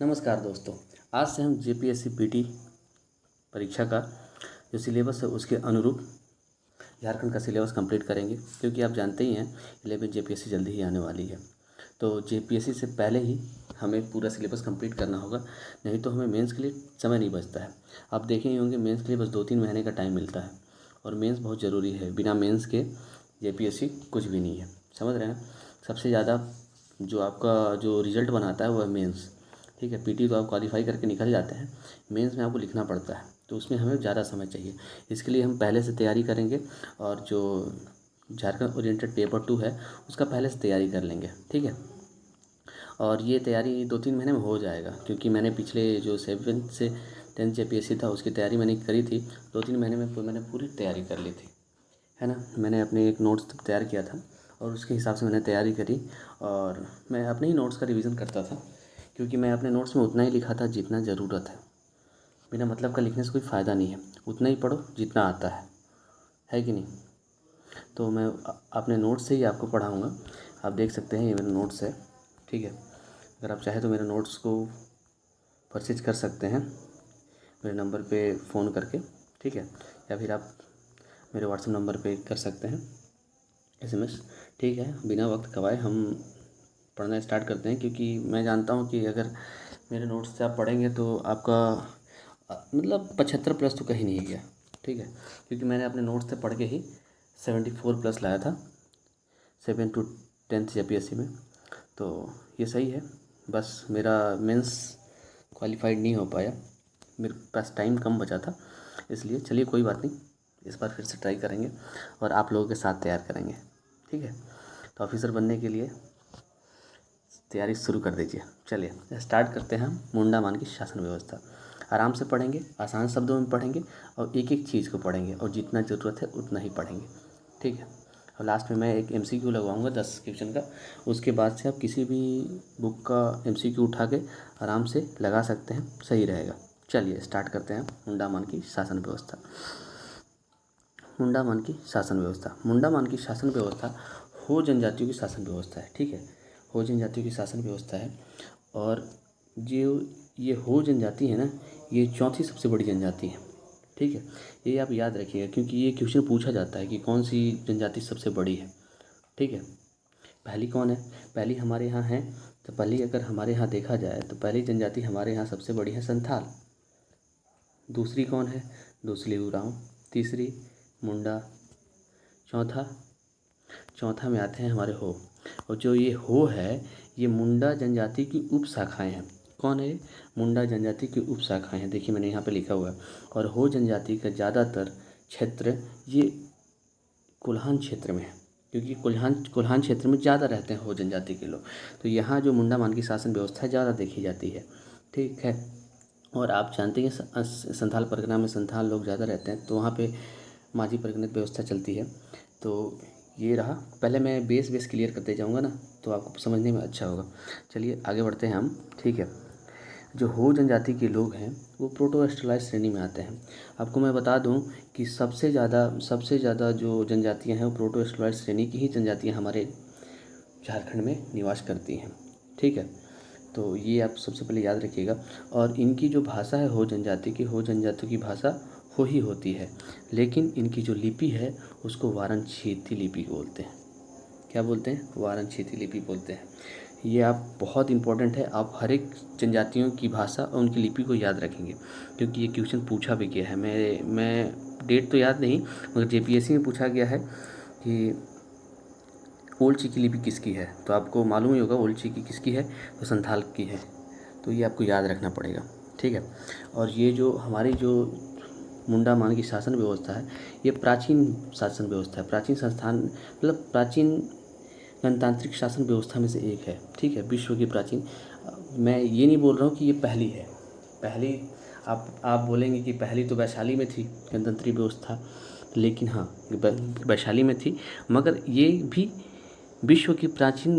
नमस्कार दोस्तों। आज से हम जेपीएससी पीटी परीक्षा का जो सिलेबस है उसके अनुरूप झारखंड का सिलेबस कंप्लीट करेंगे, क्योंकि आप जानते ही हैं 11 जेपीएससी जल्दी ही आने वाली है। तो जेपीएससी से पहले ही हमें पूरा सिलेबस कंप्लीट करना होगा, नहीं तो हमें मेंस के लिए समय नहीं बचता है। आप देखे ही होंगे मेंस के लिए बस 2-3 महीने का टाइम मिलता है और मेंस बहुत ज़रूरी है। बिना मेंस के जेपीएससी कुछ भी नहीं है, समझ रहे हैं। सबसे ज़्यादा जो आपका जो रिज़ल्ट बनाता है वो है मेंस। ठीक है, पीटी तो आप क्वालिफाई करके निकल जाते हैं, मेंस में आपको लिखना पड़ता है, तो उसमें हमें ज़्यादा समय चाहिए। इसके लिए हम पहले से तैयारी करेंगे और जो झारखंड ओरिएंटेड पेपर 2 है उसका पहले से तैयारी कर लेंगे। ठीक है, और ये तैयारी 2-3 महीने में हो जाएगा, क्योंकि मैंने पिछले जो 7th से 10th जेपीएससी था उसकी तैयारी मैंने करी थी। 2-3 महीने में मैंने पूरी तैयारी कर ली थी, है ना। मैंने अपने एक नोट्स तैयार किया था और उसके हिसाब से मैंने तैयारी करी, और मैं अपने ही नोट्स का रिवीजन करता था, क्योंकि मैं अपने नोट्स में उतना ही लिखा था जितना ज़रूरत है। बिना मतलब का लिखने से कोई फ़ायदा नहीं है, उतना ही पढ़ो जितना आता है कि नहीं। तो मैं अपने नोट्स से ही आपको पढ़ाऊँगा। आप देख सकते हैं ये मेरे नोट्स है। ठीक है, अगर आप चाहें तो मेरे नोट्स को परचेज कर सकते हैं मेरे नंबर पे फ़ोन करके। ठीक है, या फिर आप मेरे व्हाट्सएप नंबर पे कर सकते हैं SMS। ठीक है, बिना वक्त गवाए हम पढ़ना स्टार्ट करते हैं, क्योंकि मैं जानता हूँ कि अगर मेरे नोट्स से आप पढ़ेंगे तो आपका मतलब 75+ तो कहीं नहीं गया। ठीक है, क्योंकि मैंने अपने नोट्स से पढ़ के ही 74+ लाया था 7 to 10th जेपीएससी में। तो ये सही है, बस मेरा मेंस क्वालिफाइड नहीं हो पाया, मेरे पास टाइम कम बचा था, इसलिए चलिए कोई बात नहीं, इस बार फिर से ट्राई करेंगे और आप लोगों के साथ तैयार करेंगे। ठीक है, तो ऑफिसर बनने के लिए तैयारी शुरू कर दीजिए। चलिए स्टार्ट करते हैं हम मुंडा मान की शासन व्यवस्था। आराम से पढ़ेंगे, आसान शब्दों में पढ़ेंगे और एक एक चीज़ को पढ़ेंगे और जितना ज़रूरत है उतना ही पढ़ेंगे। ठीक है, और लास्ट में मैं एक MCQ लगवाऊंगा 10 क्वेश्चन का। उसके बाद से आप किसी भी बुक का MCQ उठा के आराम से लगा सकते हैं, सही रहेगा। चलिए स्टार्ट करते हैं मुंडा मान की शासन व्यवस्था। मुंडा मान की शासन व्यवस्था। मुंडा मान की शासन व्यवस्था हो जनजातियों की शासन व्यवस्था है। ठीक है, हो जनजातियों की शासन व्यवस्था है, और जो ये हो जनजाति है ना, ये चौथी सबसे बड़ी जनजाति है। ठीक है, ये आप याद रखिएगा, क्योंकि ये क्वेश्चन पूछा जाता है कि कौन सी जनजाति सबसे बड़ी है। ठीक है, पहली कौन है? पहली हमारे यहाँ है, तो पहली अगर हमारे यहाँ देखा जाए तो पहली जनजाति हमारे यहाँ सबसे बड़ी है संथाल। दूसरी कौन है? दूसरी उरांव। तीसरी मुंडा। चौथा चौथा में आते हैं हमारे हो। और जो ये हो है, ये मुंडा जनजाति की उप शाखाएँ हैं। कौन है ये? मुंडा जनजाति की उप शाखाएँ हैं। देखिए मैंने यहाँ पे लिखा हुआ है। और हो जनजाति का ज़्यादातर क्षेत्र ये कोल्हान क्षेत्र में है, क्योंकि कोल्हान क्षेत्र में ज़्यादा रहते हैं हो जनजाति के लोग। तो यहाँ जो मुंडा मान की शासन व्यवस्था ज़्यादा देखी जाती है। ठीक है, और आप जानते हैं संथाल परगना में संथाल लोग ज़्यादा रहते हैं, तो वहाँ पे माझी परगना व्यवस्था चलती है। तो ये रहा, पहले मैं बेस क्लियर करते जाऊँगा ना, तो आपको समझने में अच्छा होगा। चलिए आगे बढ़ते हैं हम। ठीक है, जो हो जनजाति के लोग हैं वो प्रोटोस्टलाइज श्रेणी में आते हैं। आपको मैं बता दूं कि सबसे ज़्यादा जो जनजातियां हैं वो प्रोटोस्टलाइज श्रेणी की ही जनजातियां हमारे झारखंड में निवास करती हैं। ठीक है, तो ये आप सबसे पहले याद रखिएगा। और इनकी जो भाषा है हो जनजाति की भाषा हो ही होती है, लेकिन इनकी जो लिपि है उसको वारनक्षेत्री लिपि बोलते हैं। क्या बोलते हैं? वारनक्षेत्री लिपि बोलते हैं। ये आप बहुत इम्पोर्टेंट है, आप हर एक जनजातियों की भाषा और उनकी लिपि को याद रखेंगे, क्योंकि ये क्वेश्चन पूछा भी गया है। मैं डेट तो याद नहीं, मगर जेपीएससी में पूछा गया है कि ओल्ड चिकी लिपि किसकी है, तो आपको मालूम ही होगा ओल्ड चिकी किसकी है, तो संथाल की है। तो ये आपको याद रखना पड़ेगा। ठीक है, और ये जो हमारी जो मुंडा मान की शासन व्यवस्था है, ये प्राचीन शासन व्यवस्था है, प्राचीन संस्थान मतलब प्राचीन गणतांत्रिक शासन व्यवस्था में से एक है। ठीक है, विश्व की प्राचीन। मैं ये नहीं बोल रहा हूँ कि ये पहली है। पहली आप बोलेंगे कि पहली तो वैशाली में थी गणतंत्री व्यवस्था, लेकिन हाँ वैशाली में थी, मगर ये भी विश्व की प्राचीन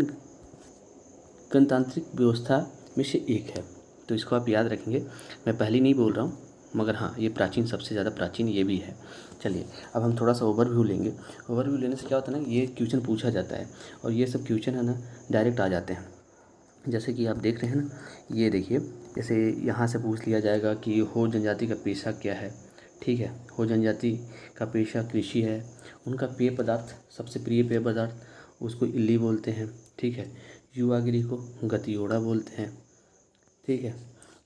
गणतांत्रिक व्यवस्था में से एक है। तो इसको आप याद रखेंगे। मैं पहली नहीं बोल रहा हूँ, मगर हाँ ये प्राचीन, सबसे ज़्यादा प्राचीन ये भी है। चलिए अब हम थोड़ा सा ओवरव्यू लेंगे। ओवरव्यू लेने से क्या होता है ना, ये क्वेश्चन पूछा जाता है और ये सब क्वेश्चन है ना डायरेक्ट आ जाते हैं। जैसे कि आप देख रहे हैं ना, ये देखिए, जैसे यहाँ से पूछ लिया जाएगा कि हो जनजाति का पेशा क्या है। ठीक है, हो जनजाति का पेशा कृषि है। उनका पेय पदार्थ, सबसे प्रिय पेय पदार्थ, उसको इल्ली बोलते हैं। ठीक है, युवागिरी को गतियोड़ा बोलते हैं। ठीक है,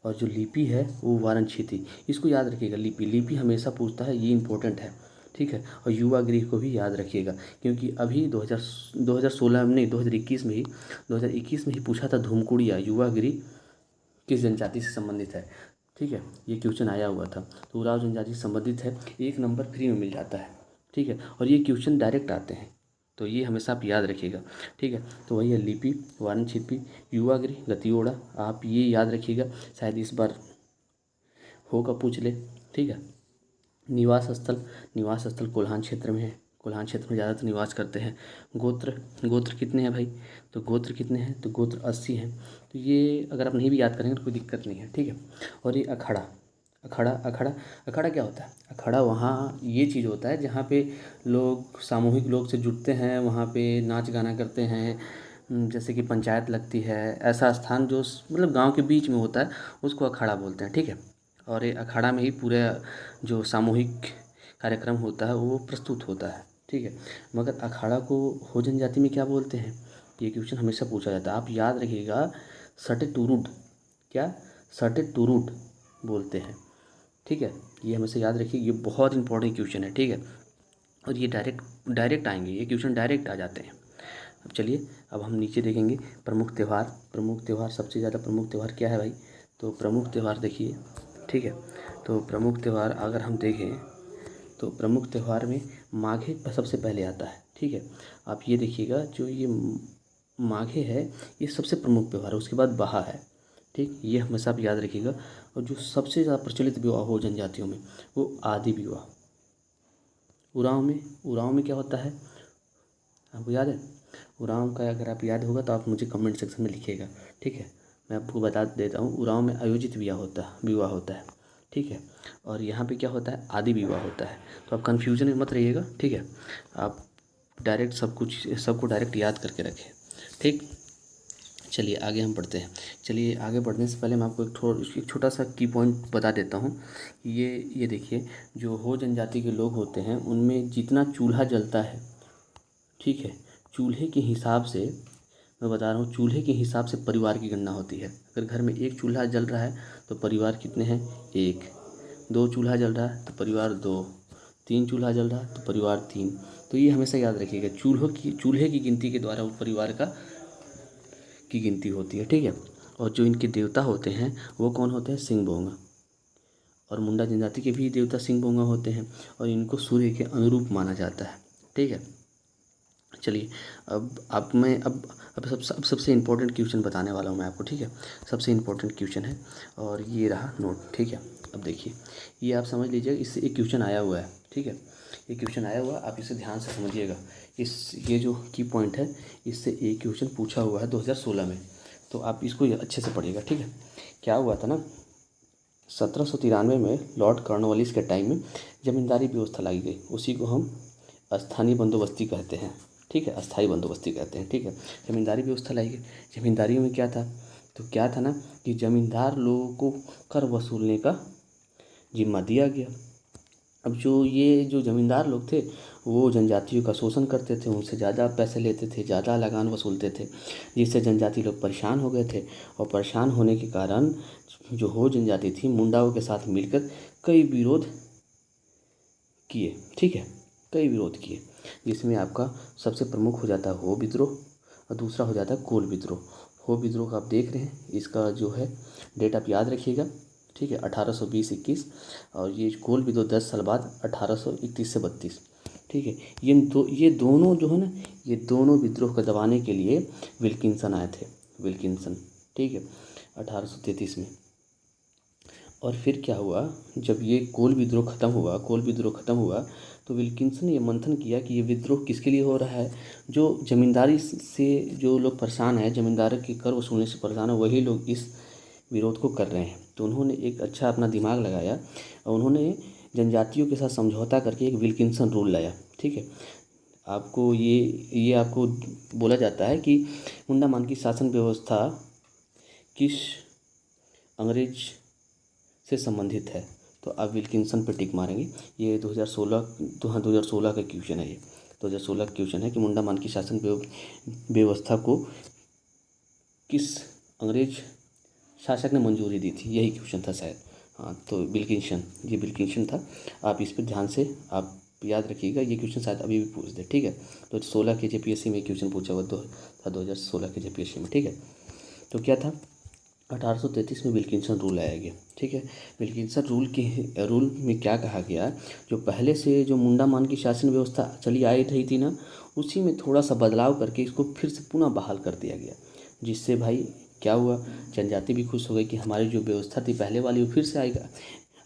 और जो लिपि है वो वारनक्षिति। इसको याद रखिएगा, लिपि लिपि हमेशा पूछता है, ये इंपॉर्टेंट है। ठीक है, और युवा गृह को भी याद रखिएगा, क्योंकि अभी 2016 में नहीं, 2021 में ही पूछा था, धूमकुड़िया युवा गृह किस जनजाति से संबंधित है। ठीक है, ये क्वेश्चन आया हुआ था। तो उराव जनजाति से संबंधित है, 1 नंबर फ्री में मिल जाता है। ठीक है, और ये क्वेश्चन डायरेक्ट आते हैं, तो ये हमेशा आप याद रखिएगा। ठीक है, तो वही है लिपि, वारनक्षिति, युवागृह, गतियोड़ा, आप ये याद रखिएगा। शायद इस बार हो का पूछ ले। ठीक है, निवास स्थल, निवास स्थल कोल्हान क्षेत्र में है। कोल्हान क्षेत्र में ज़्यादातर निवास करते हैं। गोत्र, गोत्र कितने हैं भाई, तो गोत्र कितने हैं, तो गोत्र 80 हैं। तो ये अगर आप नहीं भी याद करेंगे तो कोई दिक्कत नहीं है। ठीक है, और ये अखाड़ा, अखाड़ा अखाड़ा अखाड़ा क्या होता है, अखाड़ा वहाँ ये चीज़ होता है जहाँ पे लोग, सामूहिक लोग से जुटते हैं, वहाँ पे नाच गाना करते हैं। जैसे कि पंचायत लगती है, ऐसा स्थान जो मतलब गांव के बीच में होता है, उसको अखाड़ा बोलते हैं। ठीक है, और ये अखाड़ा में ही पूरे जो सामूहिक कार्यक्रम होता है वो प्रस्तुत होता है। ठीक है, मगर अखाड़ा को हो जनजाति में क्या बोलते हैं, ये क्वेश्चन हमेशा पूछा जाता है, आप याद रखिएगा। सटे टुरुट, क्या, सटे टुरुट बोलते हैं। ठीक है, ये हमेशा याद रखिए, ये बहुत इंपॉर्टेंट क्वेश्चन है। ठीक है, और ये डायरेक्ट डायरेक्ट आएंगे, ये क्वेश्चन डायरेक्ट आ जाते हैं। अब चलिए, अब हम नीचे देखेंगे प्रमुख त्यौहार। प्रमुख त्यौहार, सबसे ज़्यादा प्रमुख त्यौहार क्या है भाई, तो प्रमुख त्यौहार देखिए। ठीक है, तो प्रमुख त्यौहार अगर हम देखें तो प्रमुख त्यौहार में माघे सबसे पहले आता है। ठीक है, आप ये देखिएगा, जो ये माघे है ये सबसे प्रमुख त्यौहार है, उसके बाद बहा है। ठीक, ये हमेशा आप याद रखिएगा। और जो सबसे ज़्यादा प्रचलित विवाह हो जनजातियों में, वो आदि विवाह। उरांव में क्या होता है, आपको याद है, उरांव का अगर आप याद होगा तो आप मुझे कमेंट सेक्शन में लिखिएगा। ठीक है, मैं आपको बता देता हूँ, उरांव में आयोजित विवाह होता है। ठीक है, और यहाँ पे क्या होता है, आदि विवाह होता है। तो आप कन्फ्यूजन में मत रहिएगा। ठीक है, आप डायरेक्ट सबको डायरेक्ट याद करके रखें। ठीक, चलिए आगे हम बढ़ते हैं। चलिए आगे बढ़ने से पहले मैं आपको एक छोटा सा की पॉइंट बता देता हूँ। ये देखिए, जो हो जनजाति के लोग होते हैं उनमें जितना चूल्हा जलता है, ठीक है, चूल्हे के हिसाब से, मैं बता रहा हूँ, चूल्हे के हिसाब से परिवार की गणना होती है। अगर घर में 1 चूल्हा जल रहा है तो परिवार कितने हैं, 1। 2 चूल्हा जल रहा है तो परिवार 2। 3 चूल्हा जल रहा है तो परिवार 3। तो ये हमेशा याद रखिएगा, चूल्हे की गिनती के द्वारा वो परिवार की गिनती होती है। ठीक है, और जो इनके देवता होते हैं वो कौन होते हैं, सिंह बोंगा। और मुंडा जनजाति के भी देवता सिंह बोंगा होते हैं, और इनको सूर्य के अनुरूप माना जाता है। ठीक है, चलिए अब सबसे इम्पोर्टेंट क्वेश्चन बताने वाला हूँ मैं आपको। ठीक है, सबसे इम्पोर्टेंट क्वेश्चन है, और ये रहा नोट। ठीक है, अब देखिए, ये आप समझ लीजिए, इससे एक क्वेश्चन आया हुआ है। ठीक है, ये क्वेश्चन आया हुआ है, आप इसे ध्यान से समझिएगा। ये जो की पॉइंट है, इससे एक क्वेश्चन पूछा हुआ है 2016 में, तो आप इसको अच्छे से पढ़िएगा। ठीक है, क्या हुआ था ना, 1793 में लॉर्ड कॉर्नवालिस के टाइम में जमींदारी व्यवस्था लाई गई, उसी को हम स्थानीय बंदोबस्ती कहते हैं। ठीक है, अस्थाई बंदोबस्ती कहते हैं। ठीक है, जमींदारी व्यवस्था लाई गई। जमींदारी में क्या था, तो क्या था ना कि जमींदार लोगों को कर वसूलने का जिम्मा दिया गया। अब जो जमींदार लोग थे वो जनजातियों का शोषण करते थे, उनसे ज़्यादा पैसे लेते थे, ज़्यादा लगान वसूलते थे, जिससे जनजाति लोग परेशान हो गए थे। और परेशान होने के कारण जो हो जनजाति थी, मुंडाओं के साथ मिलकर कई विरोध किए। ठीक है, कई विरोध किए, जिसमें आपका सबसे प्रमुख हो जाता है हो विद्रोह, और दूसरा हो जाता है कोल विद्रोह। हो विद्रोह का आप देख रहे हैं, इसका जो है डेट आप याद रखिएगा। ठीक है, 1820-21, और ये कोल विद्रोह 10 साल बाद 1831 से 32। ठीक है, ये दोनों जो है ना, ये दोनों विद्रोह को दबाने के लिए विल्किंसन आए थे, विल्किंसन। ठीक है, 1833 में। और फिर क्या हुआ, जब ये कोल विद्रोह ख़त्म हुआ तो विल्किंसन ने ये मंथन किया कि ये विद्रोह किसके लिए हो रहा है। जो ज़मींदारी से जो लोग परेशान हैं, ज़मींदार के कर वसूलने से परेशान है, वही लोग इस विरोध को कर रहे हैं। तो उन्होंने एक अच्छा अपना दिमाग लगाया और उन्होंने जनजातियों के साथ समझौता करके एक विल्किंसन रूल लाया। ठीक है, आपको ये आपको बोला जाता है कि मुंडा मान की शासन व्यवस्था किस अंग्रेज से संबंधित है? तो आप विल्किंसन पे टिक मारेंगे। ये 2016 तो हाँ 2016 का क्वेश्चन है। ये 2016 का क्वेश्चन है कि मुंडामान की शासन व्यवस्था को किस अंग्रेज शासक ने मंजूरी दी थी, यही क्वेश्चन था शायद। हाँ तो विल्किंसन, ये विल्किंसन था। आप इस पर ध्यान से आप याद रखिएगा, ये क्वेश्चन शायद अभी भी पूछ दे, ठीक है। तो 16 के JPSC में क्वेश्चन पूछा हुआ था 2016 के JPSC में, ठीक है। तो क्या था, 1833 में विल्किंसन रूल आया गया, ठीक है। विल्किंसन रूल में क्या कहा गया, जो पहले से जो मुंडामान की शासन व्यवस्था चली आई रही थी ना, उसी में थोड़ा सा बदलाव करके इसको फिर से पुनः बहाल कर दिया गया। जिससे भाई क्या हुआ, जनजाति भी खुश हो गई कि हमारी जो व्यवस्था थी पहले वाली वो फिर से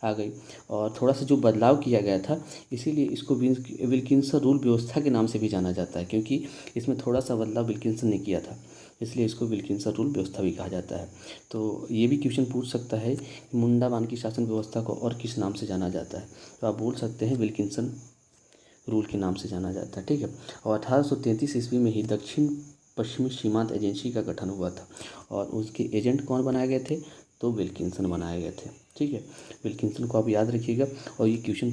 आ गई। और थोड़ा सा जो बदलाव किया गया था, इसीलिए इसको विल्किंसन रूल व्यवस्था के नाम से भी जाना जाता है, क्योंकि इसमें थोड़ा सा बदलाव विल्किंसन ने किया था, इसलिए इसको विल्किंसन रूल व्यवस्था भी कहा जाता है। तो ये भी क्वेश्चन पूछ सकता है कि मुंडामान की शासन व्यवस्था को और किस नाम से जाना जाता है, तो आप बोल सकते हैं विल्किंसन रूल के नाम से जाना जाता है, ठीक है। और 1833 ईस्वी में ही दक्षिण पश्चिमी सीमांत एजेंसी का गठन हुआ था, और उसके एजेंट कौन बनाए गए थे, तो विल्किंसन बनाए गए थे, ठीक है। विल्किंसन को आप याद रखिएगा, और ये क्वेश्चन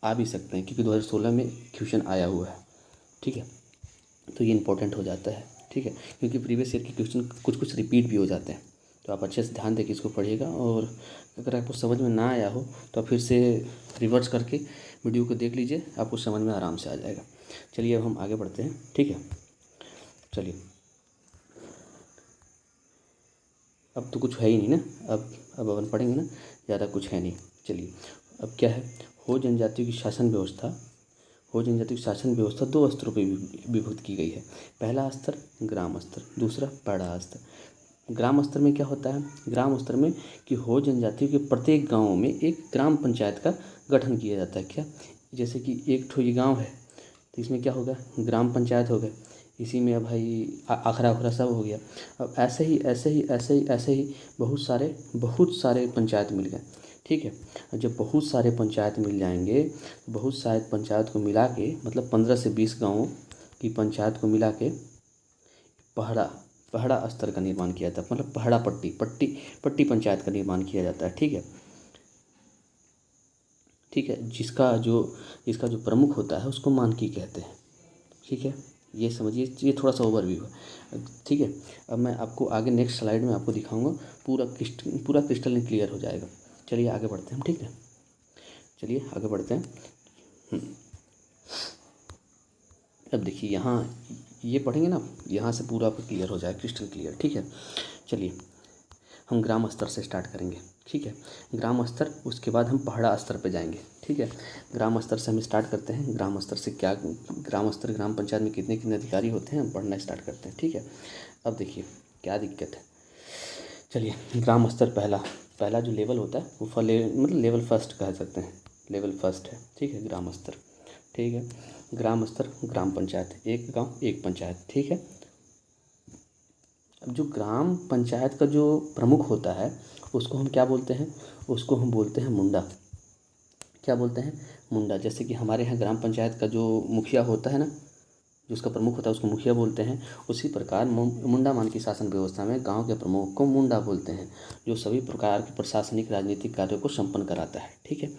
आ भी सकते हैं क्योंकि 2016 में क्वेश्चन आया हुआ है, ठीक है। तो ये इंपॉर्टेंट हो जाता है, ठीक है, क्योंकि प्रीवियस ईयर के क्वेश्चन कुछ रिपीट भी हो जाते हैं। तो आप अच्छे से ध्यान देकर इसको पढ़िएगा, और अगर आपको समझ में ना आया हो तो फिर से रिवर्स करके वीडियो को देख लीजिए, आपको समझ में आराम से आ जाएगा। चलिए अब हम आगे बढ़ते हैं, ठीक है। चलिए अब तो कुछ है ही नहीं ना, अब अपन पढ़ेंगे ना, ज़्यादा कुछ है नहीं। चलिए अब क्या है, हो जनजातियों की शासन व्यवस्था 2 स्तरों पर विभक्त की गई है। पहला स्तर ग्राम स्तर, दूसरा पहाड़ा स्तर। ग्राम स्तर में क्या होता है, ग्राम स्तर में कि हो जनजातियों के प्रत्येक गाँव में एक ग्राम पंचायत का गठन किया जाता है। क्या, जैसे कि एक ठो ये गाँव है तो इसमें क्या होगा, ग्राम पंचायत हो गए, इसी में अब भाई आखरा सब हो गया। अब ऐसे ही बहुत सारे पंचायत मिल गए, ठीक है। जब बहुत सारे पंचायत मिल जाएंगे, बहुत सारे पंचायत को मिला के, मतलब 15 से 20 गाँवों की पंचायत को मिला के पहाड़ा स्तर का निर्माण किया जाता है, मतलब पहाड़ा पट्टी पंचायत का निर्माण किया जाता है, ठीक है। ठीक है, जिसका जो प्रमुख होता है उसको मानकी कहते हैं, ठीक है। ये समझिए, ये थोड़ा सा ओवरव्यू है, ठीक है। अब मैं आपको आगे नेक्स्ट स्लाइड में आपको दिखाऊंगा, पूरा क्रिस्टल क्लियर हो जाएगा। चलिए आगे बढ़ते हैं, ठीक है। चलिए आगे बढ़ते हैं। अब देखिए यहाँ ये पढ़ेंगे ना, यहाँ से पूरा आपको क्लियर हो जाएगा, क्रिस्टल क्लियर, ठीक है। चलिए हम ग्राम स्तर से स्टार्ट करेंगे, ठीक है। ग्राम स्तर, उसके बाद हम पहाड़ा स्तर पे जाएंगे, ठीक है। ग्राम स्तर से हम स्टार्ट करते हैं। ग्राम स्तर से क्या, ग्राम पंचायत में कितने कितने अधिकारी होते हैं, हम पढ़ना स्टार्ट करते हैं, ठीक है। अब देखिए क्या दिक्कत है, चलिए ग्राम स्तर पहला जो लेवल होता है वो मतलब लेवल फर्स्ट कह सकते हैं, लेवल फर्स्ट है, ठीक है, ग्राम स्तर, ठीक है। ग्राम स्तर ग्राम पंचायत, एक गाँव एक पंचायत, ठीक है। अब जो ग्राम पंचायत का जो प्रमुख होता है उसको हम क्या बोलते हैं, उसको हम बोलते हैं मुंडा। क्या बोलते हैं, मुंडा। जैसे कि हमारे यहाँ ग्राम पंचायत का जो मुखिया होता है ना, जो उसका प्रमुख होता है उसको मुखिया बोलते हैं, उसी प्रकार मुंडामान की शासन व्यवस्था में गांव के प्रमुख को मुंडा बोलते हैं, जो सभी प्रकार के प्रशासनिक राजनीतिक कार्यों को संपन्न कराता है, ठीक है।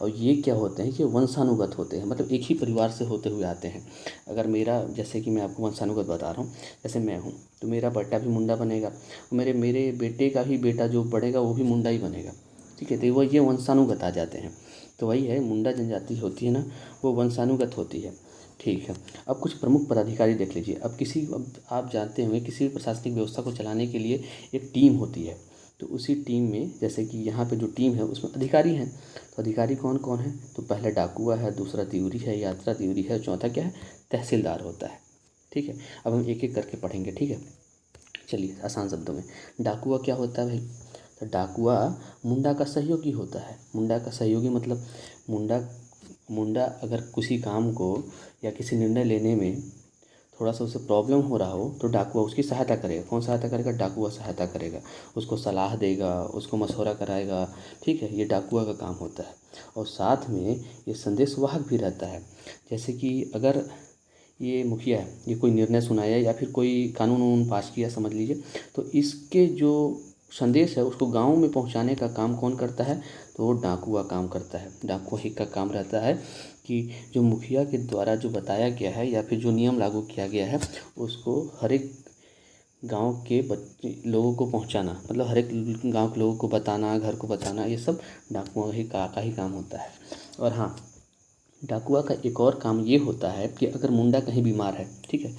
और ये क्या होते हैं, ये वंशानुगत होते हैं, मतलब एक ही परिवार से होते हुए आते हैं। अगर मेरा, जैसे कि मैं आपको वंशानुगत बता रहा हूँ, जैसे मैं हूँ तो मेरा बेटा भी मुंडा बनेगा, मेरे बेटे का ही बेटा जो बढ़ेगा वो भी मुंडा ही बनेगा, ठीक है। तो वो ये वंशानुगत आ जाते हैं। तो वही है, मुंडा जनजाति होती है ना, वो वंशानुगत होती है, ठीक है। अब कुछ प्रमुख पदाधिकारी देख लीजिए। अब आप जानते होंगे किसी भी प्रशासनिक व्यवस्था को चलाने के लिए एक टीम होती है, तो उसी टीम में जैसे कि यहाँ पे जो टीम है उसमें अधिकारी हैं। तो अधिकारी कौन कौन है, तो पहला डाकुआ है, दूसरा त्रिउरी है, यात्रा त्रिउरी है, चौथा क्या है, तहसीलदार होता है, ठीक है। अब हम एक एक करके पढ़ेंगे, ठीक है। चलिए आसान शब्दों में, डाकुआ क्या होता है भाई, तो डाकुआ मुंडा का सहयोगी होता है। मुंडा का सहयोगी मतलब मुंडा अगर किसी काम को या किसी निर्णय लेने में थोड़ा सा उसे प्रॉब्लम हो रहा हो तो डाकुआ उसकी सहायता करेगा। कौन सहायता करेगा, डाकुआ सहायता करेगा, उसको सलाह देगा, उसको मशवरा कराएगा, ठीक है। ये डाकुआ का काम होता है। और साथ में ये संदेशवाहक भी रहता है। जैसे कि अगर ये मुखिया है, ये कोई निर्णय सुनाया या फिर कोई कानून वानून पास किया समझ लीजिए, तो इसके जो संदेश है उसको गाँव में पहुँचाने का काम कौन करता है, तो वो डाकुआ काम करता है। डाकुआ ही का काम रहता है कि जो मुखिया के द्वारा जो बताया गया है या फिर जो नियम लागू किया गया है उसको हर एक गाँव के बच्चे लोगों को पहुंचाना, मतलब हर एक गाँव के लोगों को बताना, घर को बताना, ये सब डाकुआ ही का ही काम होता है। और हाँ, डाकुआ का एक और काम ये होता है कि अगर मुंडा कहीं बीमार है, ठीक है,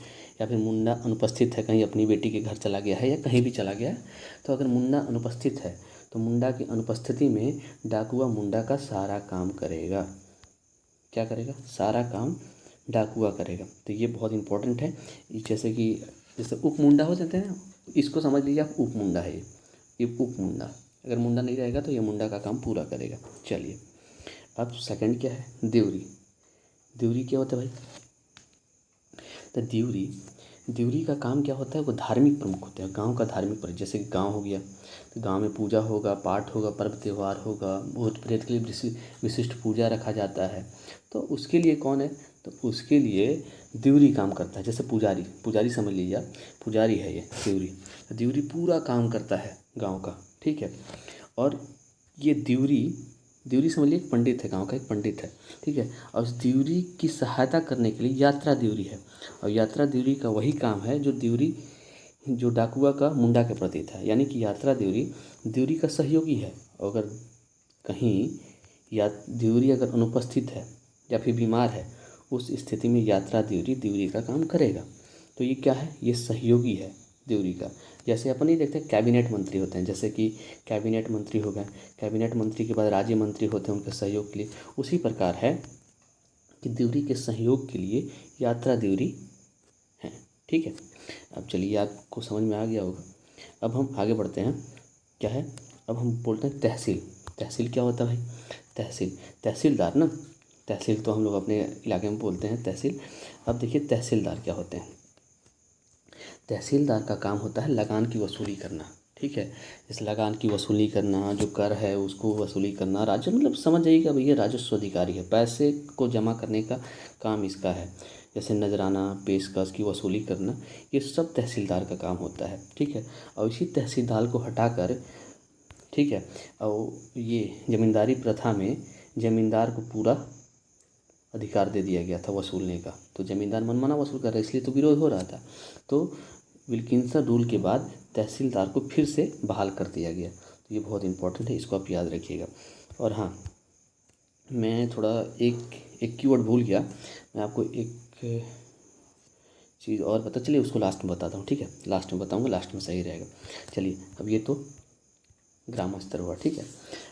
या फिर मुंडा अनुपस्थित है, कहीं अपनी बेटी के घर चला गया है या कहीं भी चला गया है, तो अगर मुंडा अनुपस्थित है तो मुंडा की अनुपस्थिति में डाकुआ मुंडा का सारा काम करेगा। क्या करेगा, सारा काम डाकुआ करेगा। तो ये बहुत इंपॉर्टेंट है। जैसे उप मुंडा हो जाते हैं, इसको समझ लीजिए आप, उप मुंडा है ये उप मुंडा। अगर मुंडा नहीं रहेगा तो ये मुंडा का काम पूरा करेगा। चलिए, अब सेकंड क्या है, देवरी। देवरी क्या होता है भाई, तो देवरी का काम क्या होता है, वो धार्मिक प्रमुख होते हैं, गांव का धार्मिक प्रमुख। जैसे गांव हो गया तो गांव में पूजा होगा, पाठ होगा, पर्व त्यौहार होगा, भूत प्रेत के लिए विशिष्ट पूजा रखा जाता है, तो उसके लिए कौन है, तो उसके लिए देवरी काम करता है। जैसे पुजारी समझ लीजिए आप, पुजारी है ये देवरी। देवरी पूरा काम करता है गाँव का, ठीक है। और ये देवरी समझ लीजिए, एक पंडित है, गांव का एक पंडित है, ठीक है। और उस देवरी की सहायता करने के लिए यात्रा देवरी है, और यात्रा देवरी का वही काम है जो डाकुआ का मुंडा के प्रति था। यानी कि यात्रा देवरी का सहयोगी है। अगर कहीं देवरी अगर अनुपस्थित है या फिर बीमार है, उस स्थिति में यात्रा देवरी का काम करेगा। तो ये क्या है, ये सहयोगी है देवरी का। जैसे अपन ही देखते हैं कैबिनेट मंत्री होते हैं, जैसे कि कैबिनेट मंत्री हो गए, कैबिनेट मंत्री के बाद राज्य मंत्री होते हैं उनके सहयोग के लिए। उसी प्रकार है कि देवरी के सहयोग के लिए यात्रा देवरी है, ठीक है। अब चलिए, आपको समझ में आ गया होगा। अब हम आगे बढ़ते हैं, क्या है, अब हम बोलते हैं तहसील। तहसील क्या होता है भाई, तहसीलदार ना, तहसील तो हम लोग अपने इलाके में बोलते हैं तहसील। अब देखिए तहसीलदार क्या होते हैं। तहसीलदार का काम होता है लगान की वसूली करना, ठीक है। इस लगान की वसूली करना, जो कर है उसको वसूली करना, राजस्व मतलब समझ जाइएगा भैया, राजस्व अधिकारी है, पैसे को जमा करने का काम इसका है। जैसे नजराना, पेशकश की वसूली करना, ये सब तहसीलदार का काम होता है, ठीक है। और इसी तहसीलदार को हटाकर, ठीक है, और ये ज़मींदारी प्रथा में ज़मींदार को पूरा अधिकार दे दिया गया था वसूलने का। तो ज़मींदार मनमाना वसूल कर रहा है, इसलिए तो विरोध हो रहा था। तो विल्किंसन रूल के बाद तहसीलदार को फिर से बहाल कर दिया गया। तो ये बहुत इंपॉर्टेंट है, इसको आप याद रखिएगा। और हाँ, मैं थोड़ा एक कीवर्ड भूल गया, मैं आपको एक चीज़ और पता चलिए, उसको लास्ट में बताता हूँ, ठीक है, लास्ट में बताऊँगा, लास्ट में सही रहेगा। चलिए, अब ये तो ग्राम स्तर हुआ, ठीक है।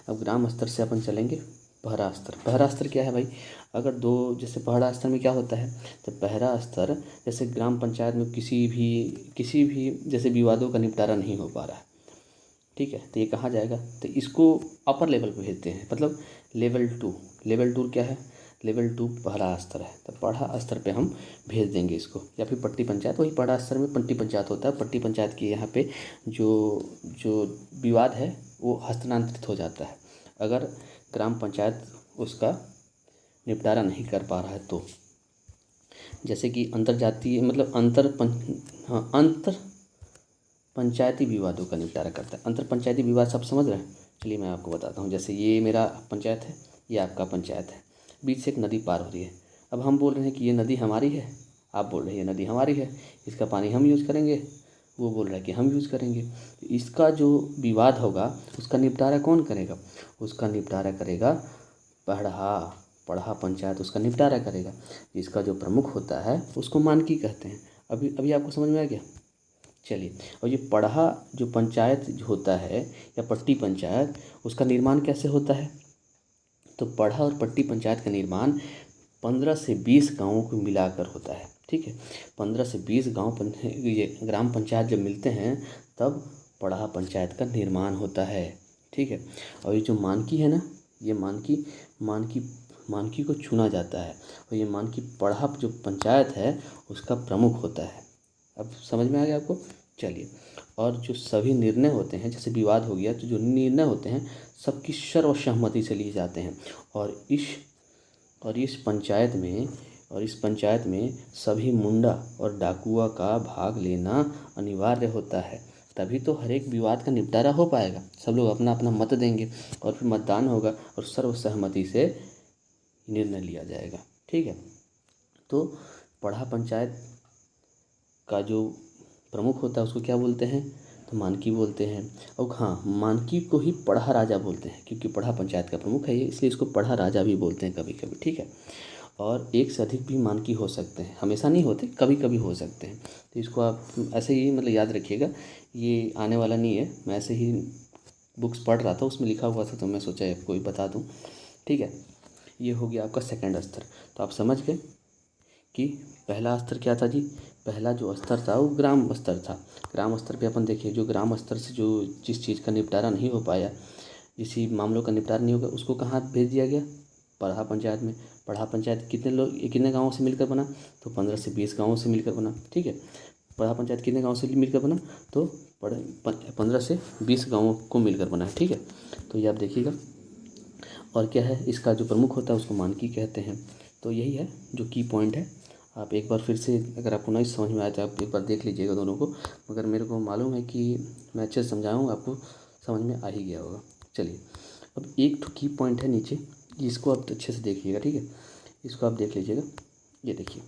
अब ग्राम स्तर से अपन चलेंगे पहरा स्तर। पहरा स्तर क्या है भाई, अगर दो, जैसे पहरा स्तर में क्या होता है, तो पहरा स्तर जैसे ग्राम पंचायत में किसी भी जैसे विवादों का निपटारा नहीं हो पा रहा है, ठीक है, तो ये कहाँ जाएगा, तो इसको अपर लेवल पे भेजते हैं, मतलब लेवल 2। लेवल 2 क्या है, लेवल 2 पहरा स्तर है, तो पढ़ा स्तर पे हम भेज देंगे इसको। या फिर पट्टी पंचायत, वही पढ़ा स्तर में पट्टी पंचायत होता है। पट्टी पंचायत के यहाँ पे जो जो विवाद है वो हस्तांतरित हो जाता है, अगर ग्राम पंचायत उसका निपटारा नहीं कर पा रहा है तो। जैसे कि अंतरजातीय मतलब अंतर पंचायती विवादों का निपटारा करता है। अंतर पंचायती विवाद सब समझ रहे हैं, चलिए मैं आपको बताता हूँ। जैसे ये मेरा पंचायत है, ये आपका पंचायत है, बीच से एक नदी पार हो रही है। अब हम बोल रहे हैं कि ये नदी हमारी है, आप बोल रहे हैं ये नदी हमारी है, इसका पानी हम यूज़ करेंगे, वो बोल रहा है कि हम यूज़ करेंगे। तो इसका जो विवाद होगा उसका निपटारा कौन करेगा, उसका निपटारा करेगा पढ़ा पंचायत, उसका निपटारा करेगा। इसका जो प्रमुख होता है उसको मानकी कहते हैं। अभी आपको समझ में आ गया। चलिए, और ये पढ़ा जो पंचायत जो होता है या पट्टी पंचायत, उसका निर्माण कैसे होता है, तो पढ़ा और पट्टी पंचायत का निर्माण 15 से 20 गाँवों को मिलाकर होता है, ठीक है। 15 से 20 ये ग्राम पंचायत जब मिलते हैं तब पढ़ा पंचायत का निर्माण होता है, ठीक है। और ये जो मानकी है ना, ये मानकी को चुना जाता है, और ये मानकी पढ़ा जो पंचायत है उसका प्रमुख होता है। अब समझ में आ गया आपको। चलिए, और जो सभी निर्णय होते हैं, जैसे विवाद हो गया, तो जो निर्णय होते हैं सबकी सर्वसम्मति से लिए जाते हैं। और इस पंचायत में और इस पंचायत में सभी मुंडा और डाकुआ का भाग लेना अनिवार्य होता है, तभी तो हर एक विवाद का निपटारा हो पाएगा। सब लोग अपना अपना मत देंगे और फिर मतदान होगा और सर्वसहमति से निर्णय लिया जाएगा। ठीक है, तो पढ़ा पंचायत का जो प्रमुख होता है उसको क्या बोलते हैं, तो मानकी बोलते हैं। और हाँ, मानकी को ही पढ़ा राजा बोलते हैं, क्योंकि पढ़ा पंचायत का प्रमुख है ये, इसलिए इसको पढ़ा राजा भी बोलते हैं कभी कभी। ठीक है, और एक से अधिक भी मानकी हो सकते हैं, हमेशा नहीं होते, कभी कभी हो सकते हैं। तो इसको आप ऐसे ही मतलब याद रखिएगा, ये आने वाला नहीं है, मैं ऐसे ही बुक्स पढ़ रहा था, उसमें लिखा हुआ था तो मैं सोचा आपको ही बता दूँ। ठीक है, ये हो गया आपका सेकंड स्तर। तो आप समझ गए कि पहला स्तर क्या था जी, पहला जो स्तर था वो ग्राम स्तर था। ग्राम स्तर पे अपन देखिए, जो ग्राम स्तर से जो जिस चीज़ का निपटारा नहीं हो पाया, जिस मामलों का निपटारा नहीं होगा, उसको कहाँ भेज दिया गया, पढ़ा पंचायत में। पढ़ा पंचायत कितने लोग, कितने गाँवों से मिलकर बना, तो 15 से 20 गाँवों से मिलकर बना। ठीक है, पढ़ा पंचायत कितने गाँव से मिलकर बना, तो 15 से 20 गाँवों को मिलकर बना। ठीक है, तो ये आप देखिएगा। और क्या है, इसका जो प्रमुख होता है उसको मानकी कहते हैं। तो यही है जो की पॉइंट है। आप एक बार फिर से, अगर आपको नहीं समझ में आया तो आप एक बार देख लीजिएगा दोनों को, मगर मेरे को मालूम है कि मैं अच्छे से समझाऊँ, आपको समझ में आ ही गया होगा। चलिए, अब एक तो की पॉइंट है नीचे, इसको आप अच्छे से देखिएगा। ठीक है, इसको आप देख लीजिएगा। ये देखिए,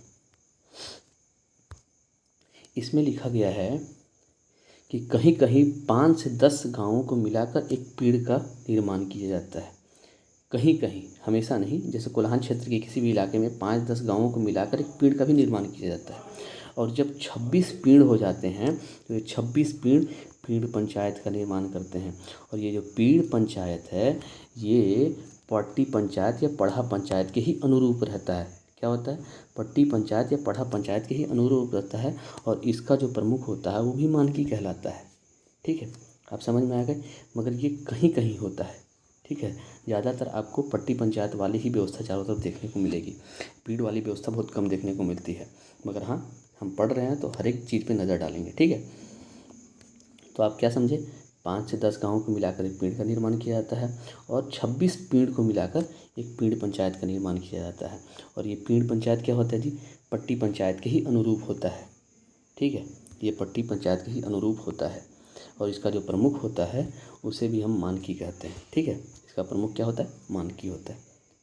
इसमें लिखा गया है कि कहीं कहीं 5 से 10 गाँवों को मिलाकर एक पीड़ का निर्माण किया जाता है। कहीं कहीं, हमेशा नहीं। जैसे कोल्हान क्षेत्र के किसी भी इलाके में 5-10 गाँवों को मिलाकर एक पीड़ का भी निर्माण किया जाता है। और जब 26 पीड़ हो जाते हैं तो ये 26 पीड़ पंचायत का निर्माण करते हैं। और ये जो पीड़ पंचायत है, ये पट्टी पंचायत या पढ़ा पंचायत के ही अनुरूप रहता है। क्या होता है, पट्टी पंचायत या पढ़ा पंचायत के ही अनुरूप रहता है। और इसका जो प्रमुख होता है वो भी मानकी कहलाता है। ठीक है, आप समझ में आ गए। मगर ये कहीं कहीं होता है। ठीक है, ज़्यादातर आपको पट्टी पंचायत वाली ही व्यवस्था चारों तरफ देखने को मिलेगी, पीड़ वाली व्यवस्था बहुत कम देखने को मिलती है। मगर हाँ, हम पढ़ रहे हैं तो हर एक चीज़ पे नज़र डालेंगे। ठीक है, तो आप क्या समझे, 5 से 10 गाँवों को मिलाकर एक पीड़ का निर्माण किया जाता है और 26 पीड़ को मिलाकर एक पीड़ पंचायत का निर्माण किया जाता है। और ये पीड़ पंचायत क्या होता है जी, पट्टी पंचायत के ही अनुरूप होता है। ठीक है, ये पट्टी पंचायत के ही अनुरूप होता है। और इसका जो प्रमुख होता है उसे भी हम मानकी कहते हैं। ठीक है, इसका प्रमुख क्या होता है, मानकी होता है,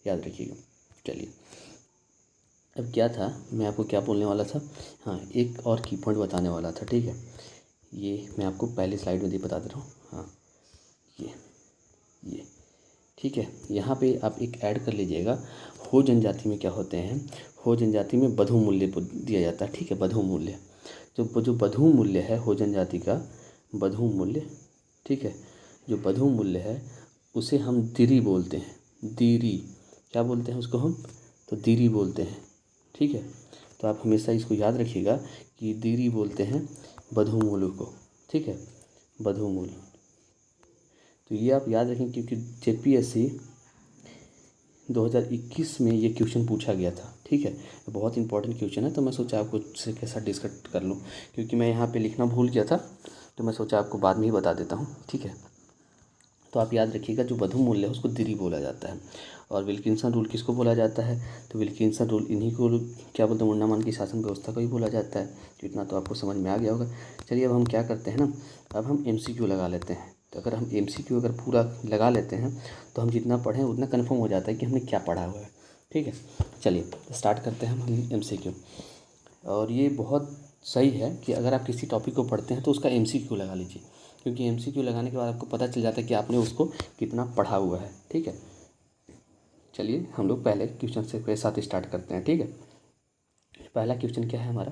याद रखिएगा। चलिए, अब क्या था, मैं आपको क्या बोलने वाला था, हाँ, एक और की पॉइंट बताने वाला था। ठीक है, ये मैं आपको पहले स्लाइड में बता दे रहा हूँ। हाँ, ये ठीक है, यहाँ पे आप एक ऐड कर लीजिएगा। हो जनजाति में क्या होते हैं, हो जनजाति में बधू मूल्य दिया जाता है। ठीक है, बधू मूल्य, जो बधू मूल्य है हो जनजाति का, बधू मूल्य। ठीक है, जो बधू मूल्य है उसे हम दिरी बोलते हैं। दिरी, क्या बोलते हैं उसको हम, तो दिरी बोलते हैं। ठीक है, तो आप हमेशा इसको याद रखिएगा कि दिरी बोलते हैं बधू मूल्य को। ठीक है, बधू मूल्य, तो ये आप याद रखें क्योंकि जेपीएससी 2021 में ये क्वेश्चन पूछा गया था। ठीक है, बहुत इंपॉर्टेंट क्वेश्चन है, तो मैं सोचा आपको उससे के साथ डिस्कस कर लूँ, क्योंकि मैं यहाँ पे लिखना भूल गया था, तो मैं सोचा आपको बाद में ही बता देता हूँ। ठीक है, तो आप याद रखिएगा, जो बधू मूल्य है उसको दिरी बोला जाता है। और विल्किंसन रूल किसको बोला जाता है, तो विल्किंसन रूल इन्हीं को क्या बोलते हैं, मुंडा की शासन व्यवस्था को ही बोला जाता है। तो इतना तो आपको समझ में आ गया होगा। चलिए, अब हम क्या करते हैं ना, अब हम MCQ लगा लेते हैं। तो अगर हम MCQ अगर पूरा लगा लेते हैं तो हम जितना पढ़ें उतना कन्फर्म हो जाता है कि हमने क्या पढ़ा हुआ है। ठीक है, चलिए स्टार्ट करते हैं हम MCQ। और ये बहुत सही है कि अगर आप किसी टॉपिक को पढ़ते हैं तो उसका MCQ लगा लीजिए, क्योंकि MCQ लगाने के बाद आपको पता चल जाता है कि आपने उसको कितना पढ़ा हुआ है। ठीक है, चलिए हम लोग पहले क्वेश्चन से के साथ स्टार्ट करते हैं। ठीक है, पहला क्वेश्चन क्या है हमारा,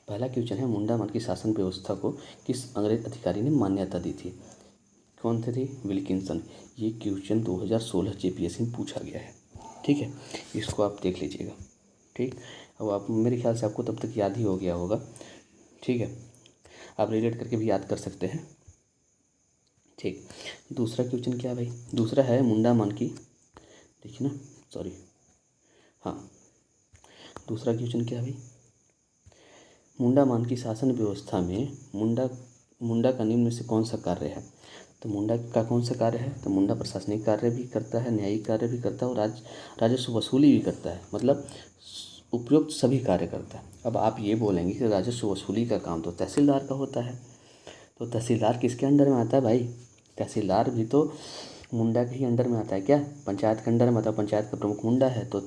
पहला क्वेश्चन है, मुंडा मन की शासन व्यवस्था को किस अंग्रेज अधिकारी ने मान्यता दी थी। कौन थे विल्किंसन। ये क्वेश्चन 2016 जेपीएससी में पूछा गया है। ठीक है, इसको आप देख लीजिएगा। ठीक, अब आप मेरे ख्याल से आपको तब तक याद ही हो गया होगा। ठीक है, आप रिलेट करके भी याद कर सकते हैं। ठीक, दूसरा क्वेश्चन क्या है भाई, दूसरा है मुंडा मान की, देखिए ना, सॉरी, हाँ, दूसरा क्वेश्चन क्या है भाई, मुंडा मान की शासन व्यवस्था में मुंडा का निम्न में से कौन सा कार्य है। तो मुंडा का कौन सा कार्य है, तो मुंडा प्रशासनिक कार्य भी करता है, न्यायिक कार्य भी करता है और राजस्व वसूली भी करता है। मतलब उपयुक्त सभी कार्य करता है। अब आप ये बोलेंगे कि राजस्व वसूली का काम तो तहसीलदार का होता है, तो तहसीलदार किसके अंडर में आता है भाई? तहसीलदार भी तो मुंडा के ही अंडर में आता है क्या? पंचायत के अंडर में आता है, पंचायत का प्रमुख मुंडा है, तो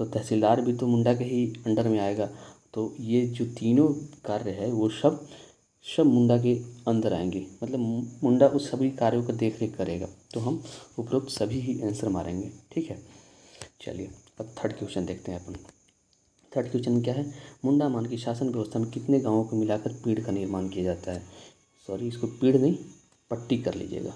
तहसीलदार भी तो मुंडा के ही अंडर में आएगा। तो ये जो तीनों कार्य है वो सब मुंडा के अंदर आएंगे, मतलब मुंडा उस सभी कार्यों का देख रेख करेगा। तो हम उपरोक्त सभी ही आंसर मारेंगे, ठीक है। चलिए अब थर्ड क्वेश्चन देखते हैं अपन। थर्ड क्वेश्चन क्या है? मुंडामान की शासन व्यवस्था में कितने गांवों को मिलाकर पीढ़ का निर्माण किया जाता है? सॉरी, इसको पीढ़ नहीं, पट्टी कर लीजिएगा,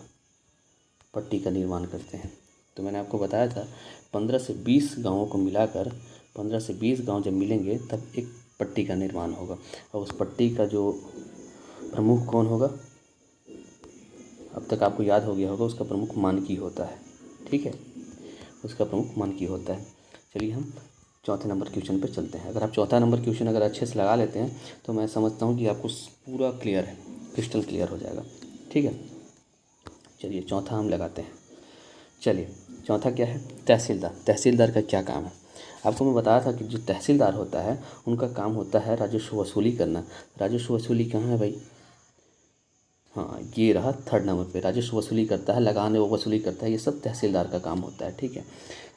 पट्टी का निर्माण करते हैं। तो मैंने आपको बताया था 15 से 20 गाँवों को मिलाकर, 15 से 20 गाँव जब मिलेंगे तब एक पट्टी का निर्माण होगा। और उस पट्टी का जो प्रमुख कौन होगा? अब तक आपको याद हो गया होगा, उसका प्रमुख मानकी होता है, ठीक है, उसका प्रमुख मानकी होता है। चलिए हम चौथे नंबर क्वेश्चन पर चलते हैं। अगर आप चौथा नंबर क्वेश्चन अगर अच्छे से लगा लेते हैं तो मैं समझता हूँ कि आपको पूरा क्लियर है, क्रिस्टल क्लियर हो जाएगा, ठीक है। चलिए चौथा हम लगाते हैं। चलिए चौथा क्या है? तहसीलदार। तहसीलदार का क्या काम है? आपको मैं बताया था कि जो तहसीलदार होता है उनका काम होता है राजस्व वसूली करना। राजस्व वसूली कहाँ है भाई? हाँ, ये रहा थर्ड नंबर पे, राजस्व वसूली करता है, लगाने वो वसूली करता है, ये सब तहसीलदार का काम होता है, ठीक है।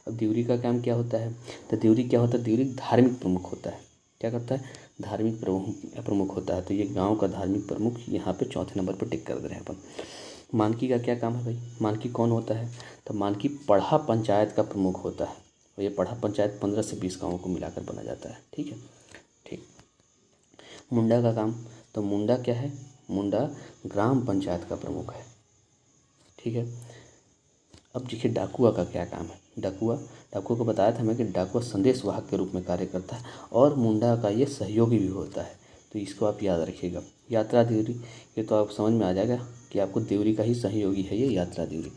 अब ड्यूरी का काम क्या होता है? तो ड्यूरी क्या होता है? ड्यूरी धार्मिक प्रमुख होता है। क्या करता है? धार्मिक प्रमुख होता है। तो ये गांव का धार्मिक प्रमुख यहाँ पे चौथे नंबर पर टिक कर दे रहे हैं अपन। मानकी का क्या काम है भाई? मानकी कौन होता है? तो मानकी पढ़ा पंचायत का प्रमुख होता है, और ये पढ़ा पंचायत 15 से 20 गाँवों को मिलाकर बना जाता है, ठीक है। ठीक। मुंडा का काम, तो मुंडा क्या है? मुंडा ग्राम पंचायत का प्रमुख है, ठीक है। अब देखिए डाकुआ का क्या काम है? डाकुआ को बताया था मैं कि डाकुआ संदेश वाहक के रूप में कार्य करता है और मुंडा का ये सहयोगी भी होता है, तो इसको आप याद रखिएगा। यात्रा देवरी, ये तो आप समझ में आ जाएगा कि आपको देवरी का ही सहयोगी है ये यात्रा देवरी।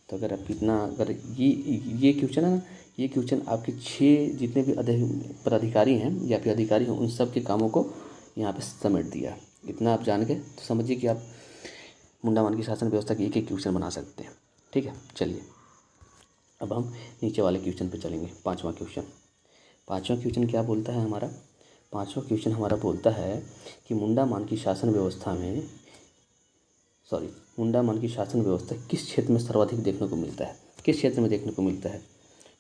तो अगर आप इतना, अगर ये क्वेश्चन है ना, ये क्वेश्चन आपके 6 जितने भी पदाधिकारी हैं या फिर अधिकारी हैं उन सब के कामों को यहाँ पे समेट दिया है। इतना आप जान के तो समझिए कि आप मुंडामान की शासन व्यवस्था की एक क्वेश्चन बना सकते हैं, ठीक है। चलिए अब हम नीचे वाले क्वेश्चन पे चलेंगे। पांचवा क्वेश्चन क्या बोलता है हमारा? पांचवा क्वेश्चन हमारा बोलता है कि मुंडामान की शासन व्यवस्था किस क्षेत्र में सर्वाधिक देखने को मिलता है? किस क्षेत्र में देखने को मिलता है?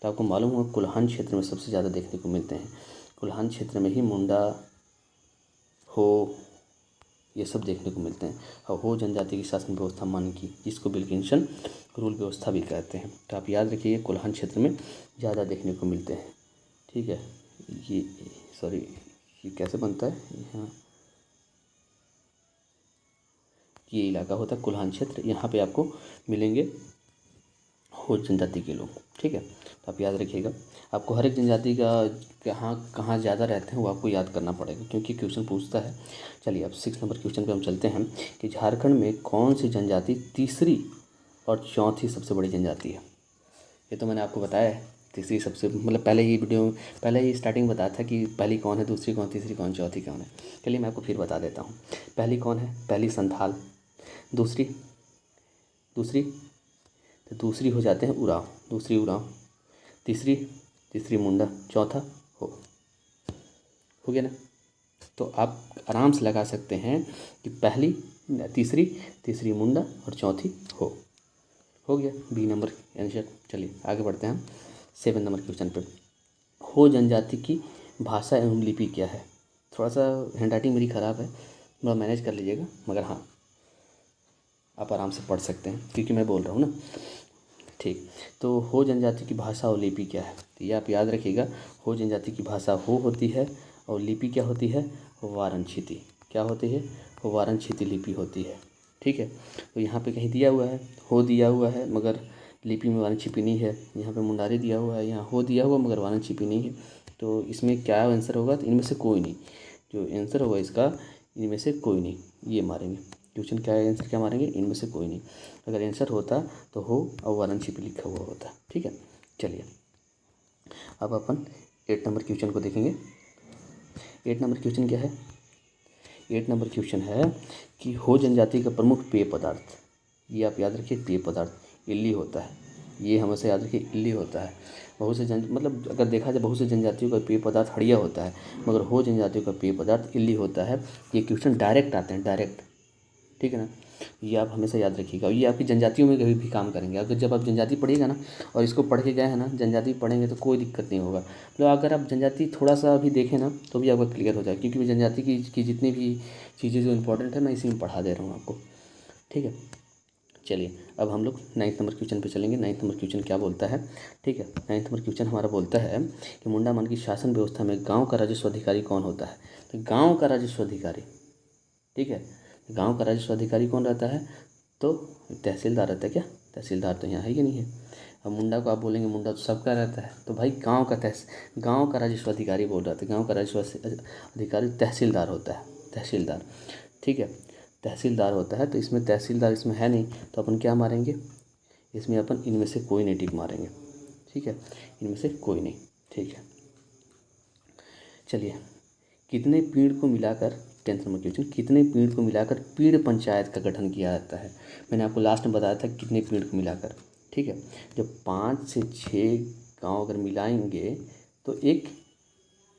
तो आपको मालूम होगा कोल्हान क्षेत्र में सबसे ज़्यादा देखने को मिलते हैं। कोल्हान क्षेत्र में ही मुंडा, हो, ये सब देखने को मिलते हैं। और हो जनजाति की शासन व्यवस्था मानकी, जिसको विल्किंसन रूल व्यवस्था भी कहते हैं। तो आप याद रखिए कोल्हान क्षेत्र में ज़्यादा देखने को मिलते हैं, ठीक है। ये कैसे बनता है? यहाँ ये इलाका होता है कोल्हान क्षेत्र, यहाँ पे आपको मिलेंगे हो जनजाति के लोग, ठीक है। तो आप याद रखिएगा, आपको हर एक जनजाति का कहाँ ज़्यादा रहते हैं वो आपको याद करना पड़ेगा, क्योंकि क्वेश्चन पूछता है। चलिए अब 6 नंबर क्वेश्चन पे हम चलते हैं कि झारखंड में कौन सी जनजाति तीसरी और चौथी सबसे बड़ी जनजाति है? ये तो मैंने आपको बताया है, तीसरी सबसे, मतलब पहले ही स्टार्टिंग बताया था कि पहली कौन है, दूसरी कौन, तीसरी कौन, चौथी कौन है। चलिए मैं आपको फिर बता देता हूँ। पहली कौन है? पहली संथाल, दूसरी तो दूसरी हो जाते हैं उरांव, दूसरी उरांव, तीसरी मुंडा, चौथा हो गया ना। तो आप आराम से लगा सकते हैं कि पहली, तीसरी मुंडा और चौथी हो गया बी नंबर आंसर। चलिए आगे बढ़ते हैं हम 7 नंबर क्वेश्चन पे। हो जनजाति की भाषा एवं लिपि क्या है? थोड़ा सा हैंडराइटिंग मेरी ख़राब है, थोड़ा मैनेज कर लीजिएगा, मगर हाँ आप आराम से पढ़ सकते हैं क्योंकि मैं बोल रहा हूँ ना, ठीक। तो हो जनजाति की भाषा और लिपि क्या है? तो ये आप याद रखिएगा, हो जनजाति की भाषा हो होती है और लिपि क्या होती है? वारनक्षिति। क्या होती है? वारनक्षिति लिपि होती है, ठीक है। तो यहाँ पे कहीं दिया हुआ है हो दिया हुआ है मगर लिपि में वारनक्षिति नहीं है, यहाँ पे मुंडारी दिया हुआ है, यहाँ हो दिया हुआ मगर वारनक्षिति नहीं है। तो इसमें क्या आंसर होगा? तो इनमें से कोई नहीं, जो आंसर होगा इसका इनमें से कोई नहीं, ये मारेंगे। क्वेश्चन क्या है, आंसर क्या मारेंगे? इनमें से कोई नहीं। अगर आंसर होता तो हो और वारनक्षिति लिखा हुआ होता, ठीक है। चलिए अब अपन 8 नंबर क्वेश्चन को देखेंगे। 8 नंबर क्वेश्चन क्या है? 8 नंबर क्वेश्चन है कि हो जनजाति का प्रमुख पेय पदार्थ, ये आप याद रखिए, पेय पदार्थ इल्ली होता है। ये हमेशा याद रखिए इल्ली होता है। बहुत से मतलब अगर देखा जाए बहुत से जनजातियों का पेय पदार्थ हड़िया होता है, मगर हो जनजातियों का पेय पदार्थ इल्ली होता है। ये क्वेश्चन डायरेक्ट आते हैं, डायरेक्ट, ठीक है ना। ये आप हमेशा याद रखिएगा और ये आपकी जनजातियों में कभी भी काम करेंगे। अगर जब आप जनजाति पढ़िएगा ना और इसको पढ़ के गए हैं ना, जनजाति पढ़ेंगे तो कोई दिक्कत नहीं होगा। मतलब अगर आप जनजाति थोड़ा सा भी देखें ना तो भी आपका क्लियर हो जाए, क्योंकि जनजाति की जितनी भी चीज़ें जो इंपॉर्टेंट है मैं इसी में पढ़ा दे रहा हूँ आपको, ठीक है। चलिए अब हम लोग 9th नंबर क्वेश्चन पे चलेंगे। 9th नंबर क्वेश्चन क्या बोलता है, ठीक है। 9th नंबर क्वेश्चन हमारा बोलता है कि मुंडा मन की शासन व्यवस्था में गांव का राजस्व अधिकारी कौन होता है। तो गांव का राजस्व अधिकारी, ठीक है, गांव का राजस्व अधिकारी कौन रहता है, तो तहसीलदार रहता है। क्या तहसीलदार तो यहाँ है कि नहीं है। अब मुंडा को आप बोलेंगे मुंडा तो सबका रहता है, तो भाई गांव का राजस्व अधिकारी बोल रहा था। गांव का राजस्व अधिकारी तहसीलदार होता है, तहसीलदार, ठीक है, तहसीलदार होता है। तो इसमें तहसीलदार इसमें है नहीं, तो अपन क्या मारेंगे, इसमें अपन इनमें से कोई नहीं टिक मारेंगे, ठीक है, इनमें से कोई नहीं, ठीक है। चलिए कितने पीड़ को मिलाकर, 10th नंबर क्वेश्चन, कितने पीड़ को मिलाकर पीड़ पंचायत का गठन किया जाता है। मैंने आपको लास्ट में बताया था कितने पीड़ को मिलाकर, ठीक है। जब 5 से 6 गांव अगर मिलाएंगे तो एक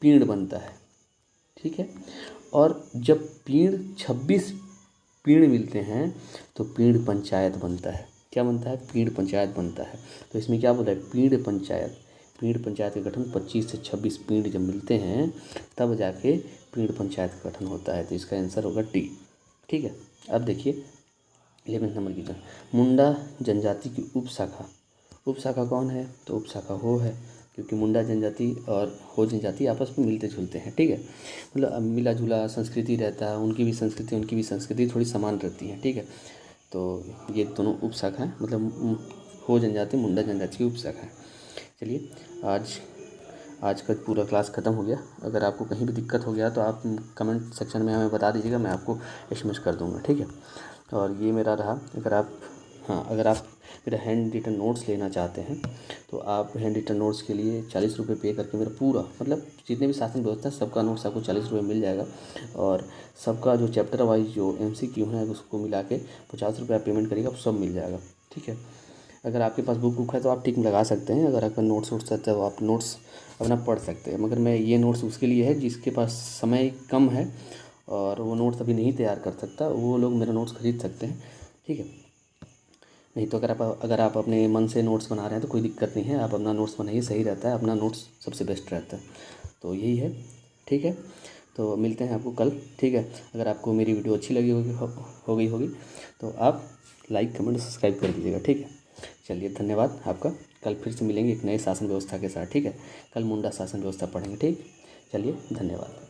पीड़ बनता है, ठीक है। और जब 26 पीड़ मिलते हैं तो पीड़ पंचायत बनता है। क्या बनता है, पीड़ पंचायत बनता है। तो इसमें क्या बोला है, पीड़ पंचायत, पीड़ पंचायत का गठन 25 से 26 पीड़ जब मिलते हैं तब जाके पीड़ पंचायत का गठन होता है। तो इसका आंसर होगा डी, ठीक है। अब देखिए 11th नंबर की, मुंडा जनजाति की उपशाखा कौन है, तो उपशाखा हो है, क्योंकि मुंडा जनजाति और हो जनजाति आपस में मिलते जुलते हैं, ठीक है। मतलब मिला जुला संस्कृति रहता है, उनकी भी संस्कृति थोड़ी समान रहती है, ठीक है। तो ये दोनों उपशाखा हैं, मतलब हो जनजाति मुंडा जनजाति की उपशाखा है। चलिए आज का पूरा क्लास ख़त्म हो गया। अगर आपको कहीं भी दिक्कत हो गया तो आप कमेंट सेक्शन में हमें बता दीजिएगा, मैं आपको एसएमएस कर दूँगा, ठीक है। और ये मेरा रहा। अगर आप मेरा हैंड रिटन नोट्स लेना चाहते हैं तो आप हैंड रिटन नोट्स के लिए 40 रुपये पे करके मेरा पूरा, मतलब जितने भी शासन व्यवस्था है सबका नोट्स आपको 40 रुपये मिल जाएगा। और सबका जो चैप्टर वाइज जो MCQ है उसको मिला के 50 रुपये आप पेमेंट करिएगा, सब मिल जाएगा, ठीक है। अगर आपके पास बुक है तो आप टिक लगा सकते हैं। अगर आपका नोट्स है तो आप नोट्स अपना पढ़ सकते हैं। मगर मैं ये नोट्स उसके लिए है जिसके पास समय कम है और वो नोट्स अभी नहीं तैयार कर सकता, वो लोग मेरा नोट्स खरीद सकते हैं, ठीक है। नहीं तो अगर आप अपने मन से नोट्स बना रहे हैं तो कोई दिक्कत नहीं है, आप अपना नोट्स बनाइए, सही रहता है, अपना नोट्स सबसे बेस्ट रहता है। तो यही है, ठीक है। तो मिलते हैं आपको कल, ठीक है। अगर आपको मेरी वीडियो अच्छी लगी होगी तो आप लाइक कमेंट सब्सक्राइब कर दीजिएगा, ठीक है। चलिए धन्यवाद आपका। कल फिर से मिलेंगे एक नए शासन व्यवस्था के साथ, ठीक है। कल मुंडा शासन व्यवस्था पढ़ेंगे, ठीक। चलिए धन्यवाद।